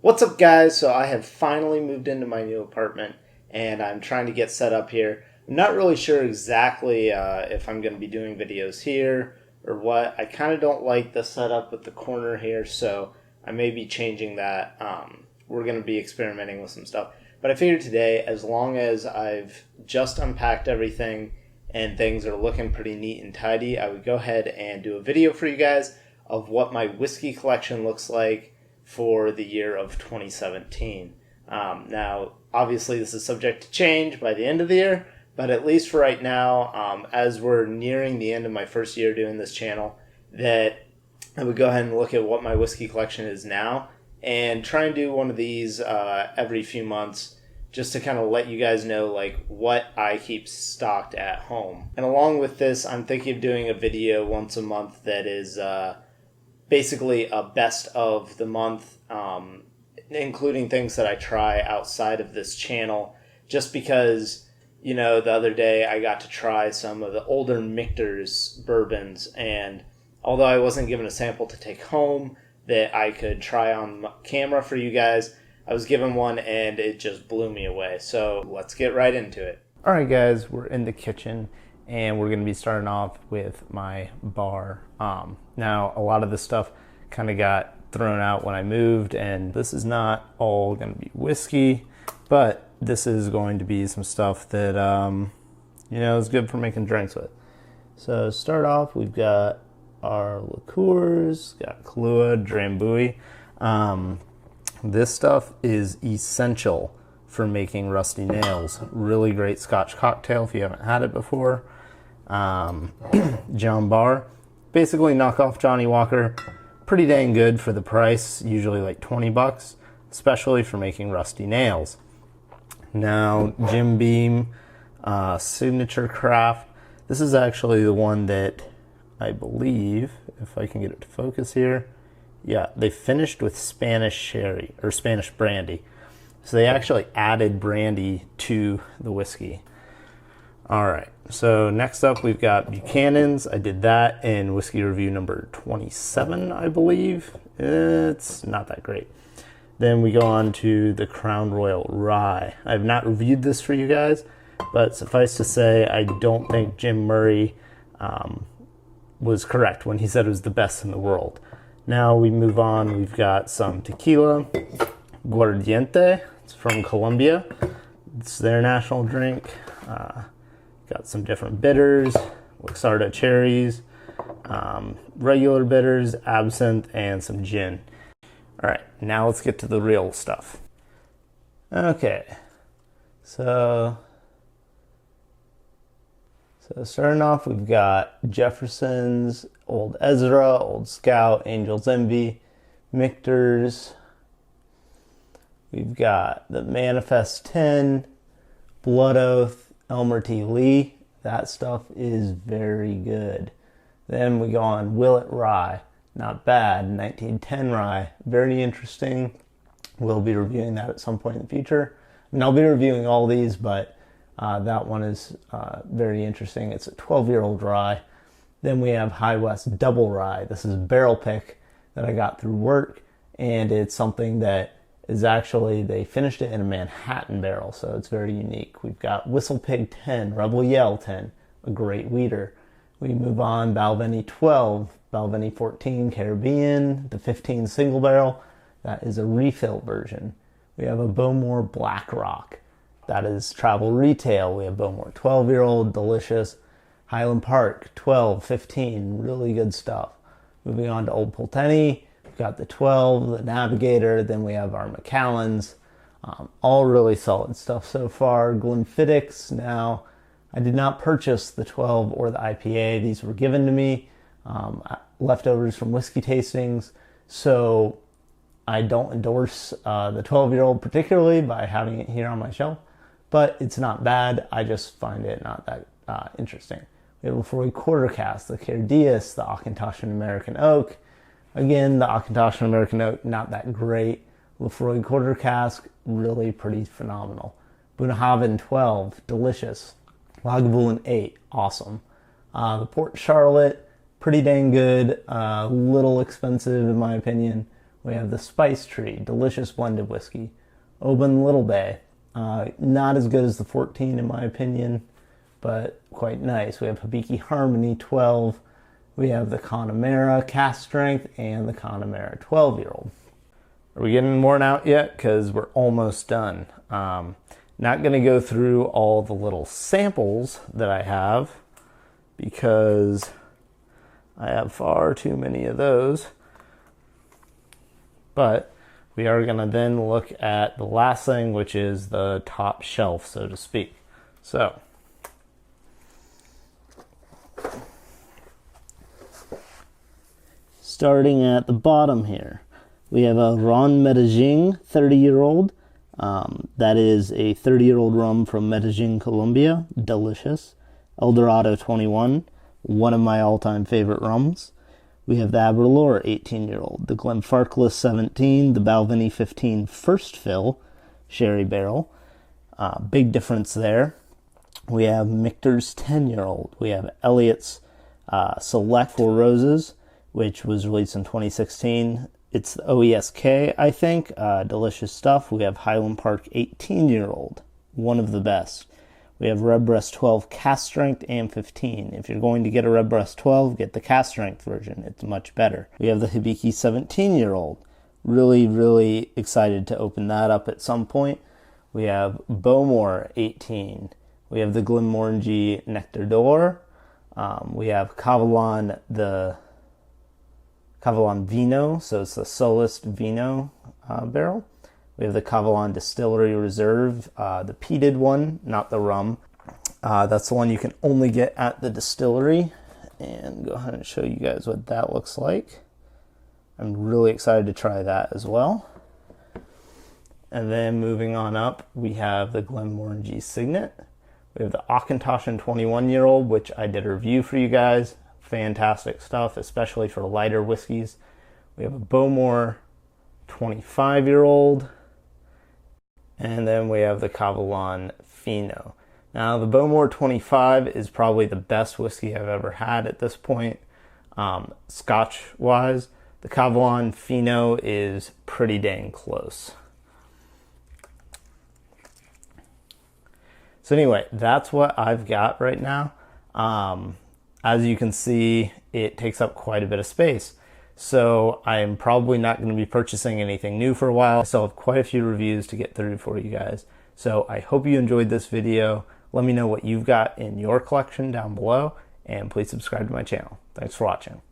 What's up, guys? So I have finally moved into my new apartment and I'm trying to get set up here. I'm not really sure exactly if I'm going to be doing videos here or what. I kind of don't like the setup with the corner here, so I may be changing that. We're going to be experimenting with some stuff. But I figured today, as long as I've just unpacked everything and things are looking pretty neat and tidy, I would go ahead and do a video for you guys of what my whiskey collection looks like for the year of 2017. Now, obviously, this is subject to change by the end of the year, but at least for right now, as we're nearing the end of my first year doing this channel, that I would go ahead and look at what my whiskey collection is now and try and do one of these every few months just to kind of let you guys know like what I keep stocked at home. And along with this, I'm thinking of doing a video once a month that is basically a best of the month, including things that I try outside of this channel, just because, you know, the other day I got to try some of the older Michter's bourbons, and although I wasn't given a sample to take home that I could try on camera for you guys, I was given one and it just blew me away. So let's get right into it. All right, guys, we're in the kitchen and we're going to be starting off with my bar. Now, a lot of this stuff kind of got thrown out when I moved, and this is not all going to be whiskey, but this is going to be some stuff that, you know, is good for making drinks with. So to start off, we've got our liqueurs, got Kahlua, Drambuie. This stuff is essential for making Rusty Nails. Really great Scotch cocktail if you haven't had it before. John Bar, basically knock off Johnny Walker. Pretty dang good for the price, usually like 20 bucks, especially for making Rusty Nails. Now, Jim Beam, Signature Craft. This is actually the one that I believe, if I can get it to focus here, yeah, they finished with Spanish sherry, or Spanish brandy. So they actually added brandy to the whiskey. All right, so next up we've got Buchanan's. I did that in whiskey review number 27, I believe. It's not that great. Then we go on to the Crown Royal Rye. I have not reviewed this for you guys, but suffice to say, I don't think Jim Murray was correct when he said it was the best in the world. Now we move on. We've got some tequila, Guardiente. It's from Colombia. It's their national drink. Got some different bitters, Luxardo cherries, regular bitters, absinthe, and some gin. All right, now let's get to the real stuff. Okay, so starting off, we've got Jefferson's, Old Ezra, Old Scout, Angel's Envy, Michter's. We've got the Manifest 10, Blood Oath, Elmer T. Lee. That stuff is very good. Then we go on Willet Rye. Not bad. 1910 Rye. Very interesting. We'll be reviewing that at some point in the future. I mean, I'll be reviewing all these, but that one is very interesting. It's a 12-year-old rye. Then we have High West Double Rye. This is a barrel pick that I got through work, and it's something that is actually, they finished it in a Manhattan barrel, so it's very unique. We've got Whistle Pig 10, Rebel Yell 10, a great weeder. We move on, Balvenie 12, Balvenie 14 Caribbean, the 15 single barrel. That is a refill version. We have a Bowmore Black Rock. That is travel retail. We have Bowmore 12-year-old, delicious. Highland Park 12, 15, really good stuff. Moving on to Old Pulteney. We've got the 12, the Navigator, then we have our Macallans. All really solid stuff so far. Glenfiddich. Now, I did not purchase the 12 or the IPA. These were given to me, leftovers from whiskey tastings. So I don't endorse the 12-year-old particularly by having it here on my shelf, but it's not bad. I just find it not that interesting. We have Lefroy Quarter Cask, the Cardias, the Auchentoshan American Oak. Again, the Auchentoshan American Oak, not that great. Lefroy Quarter Cask, really pretty phenomenal. Bunnahabhain 12, delicious. Lagavulin 8, awesome. The Port Charlotte, pretty dang good. Little expensive in my opinion. We have the Spice Tree, delicious blended whiskey. Oban Little Bay, not as good as the 14 in my opinion, but quite nice. We have Hibiki Harmony 12. We have the Connemara Cask Strength and the Connemara 12-year-old. Are we getting worn out yet? Because we're almost done. Not going to go through all the little samples that I have because I have far too many of those. But we are going to then look at the last thing, which is the top shelf, so to speak. So, starting at the bottom here, we have a Ron Medellin 30-year-old. That is a 30-year-old rum from Medellin, Colombia. Delicious. Eldorado 21, one of my all-time favorite rums. We have the Aberlour 18-year-old, the Glenfarclas 17, the Balvenie 15 first fill sherry barrel. Big difference there. We have Michter's 10-year-old. We have Elliott's Select Four Roses, which was released in 2016. It's the OESK, I think. Delicious stuff. We have Highland Park 18-year-old, one of the best. We have Redbreast 12 Cask Strength and 15. If you're going to get a Redbreast 12, get the Cask Strength version. It's much better. We have the Hibiki 17-year-old. Really, really excited to open that up at some point. We have Bowmore 18. We have the Glenmorangie Nectar d'Or. We have Cavallon, the Cavallon Vino, so it's the Solist Vino barrel. We have the Cavallon Distillery Reserve, the peated one, not the rum. That's the one you can only get at the distillery. And go ahead and show you guys what that looks like. I'm really excited to try that as well. And then moving on up, we have the Glenmorangie Signet. We have the Auchentoshan 21-year-old, which I did a review for you guys. Fantastic stuff, especially for lighter whiskeys. We have a Bowmore 25-year-old. And then we have the Cavallon Fino. Now, the Bowmore 25 is probably the best whiskey I've ever had at this point, Scotch-wise. The Cavallon Fino is pretty dang close. So anyway, that's what I've got right now. As you can see, it takes up quite a bit of space. So I am probably not going to be purchasing anything new for a while. I still have quite a few reviews to get through for you guys. So I hope you enjoyed this video. Let me know what you've got in your collection down below, and please subscribe to my channel. Thanks for watching.